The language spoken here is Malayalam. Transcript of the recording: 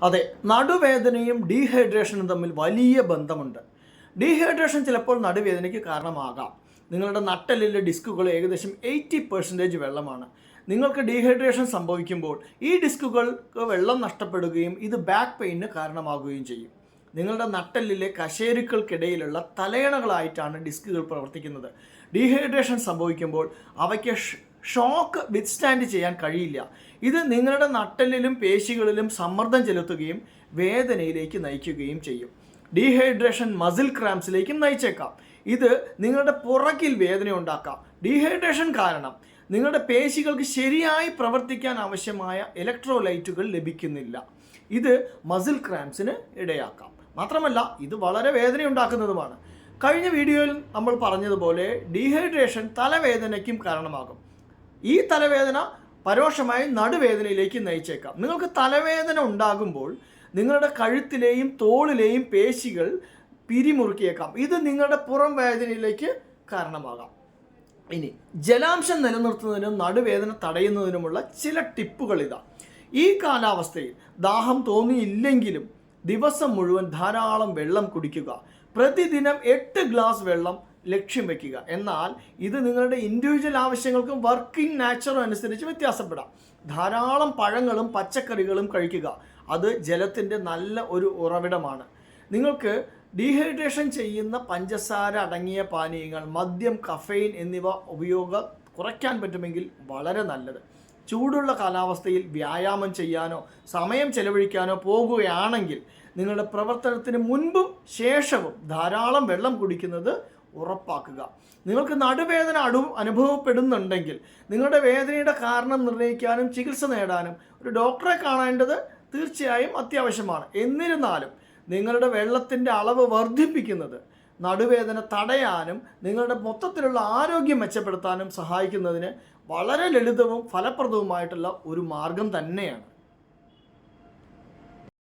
അതെ, നടുവേദനയും ഡീഹൈഡ്രേഷനും തമ്മിൽ വലിയ ബന്ധമുണ്ട്. ഡീഹൈഡ്രേഷൻ ചിലപ്പോൾ നടുവേദനയ്ക്ക് കാരണമാകാം. നിങ്ങളുടെ നട്ടെല്ലിലെ ഡിസ്കുകൾ ഏകദേശം 80% വെള്ളമാണ്. നിങ്ങൾക്ക് ഡീഹൈഡ്രേഷൻ സംഭവിക്കുമ്പോൾ ഈ ഡിസ്കുകൾക്ക് വെള്ളം നഷ്ടപ്പെടുകയും ഇത് ബാക്ക് പെയിന് കാരണമാകുകയും ചെയ്യും. നിങ്ങളുടെ നട്ടെല്ലിലെ കശേരുക്കൾക്കിടയിലുള്ള തലയണകളായിട്ടാണ് ഡിസ്കുകൾ പ്രവർത്തിക്കുന്നത്. ഡീഹൈഡ്രേഷൻ സംഭവിക്കുമ്പോൾ അവയ്ക്ക് ഷോക്ക് വിത്ത്സ്റ്റാൻഡ് ചെയ്യാൻ കഴിയില്ല. ഇത് നിങ്ങളുടെ നട്ടെല്ലിലും പേശികളിലും സമ്മർദ്ദം ചെലുത്തുകയും വേദനയിലേക്ക് നയിക്കുകയും ചെയ്യും. ഡീഹൈഡ്രേഷൻ മസിൽ ക്രാംസിലേക്കും നയിച്ചേക്കാം. ഇത് നിങ്ങളുടെ പുറകിൽ വേദന ഉണ്ടാക്കാം. ഡീഹൈഡ്രേഷൻ കാരണം നിങ്ങളുടെ പേശികൾക്ക് ശരിയായി പ്രവർത്തിക്കാൻ ആവശ്യമായ ഇലക്ട്രോലൈറ്റുകൾ ലഭിക്കുന്നില്ല. ഇത് മസിൽ ക്രാംസിന് ഇടയാക്കാം. മാത്രമല്ല, ഇത് വളരെ വേദനയുണ്ടാക്കുന്നതുമാണ്. കഴിഞ്ഞ വീഡിയോയിൽ നമ്മൾ പറഞ്ഞതുപോലെ ഡീഹൈഡ്രേഷൻ തലവേദനയ്ക്കും കാരണമാകും. ഈ തലവേദന പരോക്ഷമായി നടുവേദനയിലേക്ക് നയിച്ചേക്കാം. നിങ്ങൾക്ക് തലവേദന ഉണ്ടാകുമ്പോൾ നിങ്ങളുടെ കഴുത്തിലെയും തോളിലെയും പേശികൾ പിരിമുറുക്കിയേക്കാം. ഇത് നിങ്ങളുടെ പുറം വേദനയിലേക്ക് കാരണമാകാം. ഇനി ജലാംശം നിലനിർത്തുന്നതിനും നടുവേദന തടയുന്നതിനുമുള്ള ചില ടിപ്പുകൾ ഇതാ. ഈ കാലാവസ്ഥയിൽ ദാഹം തോന്നിയില്ലെങ്കിലും ദിവസം മുഴുവൻ ധാരാളം വെള്ളം കുടിക്കുക. പ്രതിദിനം 8 ഗ്ലാസ് വെള്ളം ലക്ഷ്യം വയ്ക്കുക. എന്നാൽ ഇത് നിങ്ങളുടെ ഇൻഡിവിജ്വൽ ആവശ്യങ്ങൾക്കും വർക്കിംഗ് നാച്ചറും അനുസരിച്ച് വ്യത്യാസപ്പെടാം. ധാരാളം പഴങ്ങളും പച്ചക്കറികളും കഴിക്കുക. അത് ജലത്തിൻ്റെ നല്ല ഒരു ഉറവിടമാണ്. നിങ്ങൾക്ക് ഡീഹൈഡ്രേഷൻ ചെയ്യുന്ന പഞ്ചസാര അടങ്ങിയ പാനീയങ്ങൾ, മദ്യം, കഫെയിൻ എന്നിവ ഉപയോഗം കുറയ്ക്കാൻ പറ്റുമെങ്കിൽ വളരെ നല്ലത്. ചൂടുള്ള കാലാവസ്ഥയിൽ വ്യായാമം ചെയ്യാനോ സമയം ചെലവഴിക്കാനോ പോകുകയാണെങ്കിൽ നിങ്ങളുടെ പ്രവർത്തനത്തിന് മുൻപും ശേഷവും ധാരാളം വെള്ളം കുടിക്കുന്നത് ഉറപ്പാക്കുക. നിങ്ങൾക്ക് നടുവേദന അനുഭവപ്പെടുന്നുണ്ടെങ്കിൽ നിങ്ങളുടെ വേദനയുടെ കാരണം നിർണ്ണയിക്കാനും ചികിത്സ നേടാനും ഒരു ഡോക്ടറെ കാണേണ്ടത് തീർച്ചയായും അത്യാവശ്യമാണ്. എന്നിരുന്നാലും നിങ്ങളുടെ വെള്ളത്തിൻ്റെ അളവ് വർദ്ധിപ്പിക്കുന്നത് നടുവേദന തടയാനും നിങ്ങളുടെ മൊത്തത്തിലുള്ള ആരോഗ്യം മെച്ചപ്പെടുത്താനും സഹായിക്കുന്നതിന് വളരെ ലളിതവും ഫലപ്രദവുമായിട്ടുള്ള ഒരു മാർഗം തന്നെയാണ്.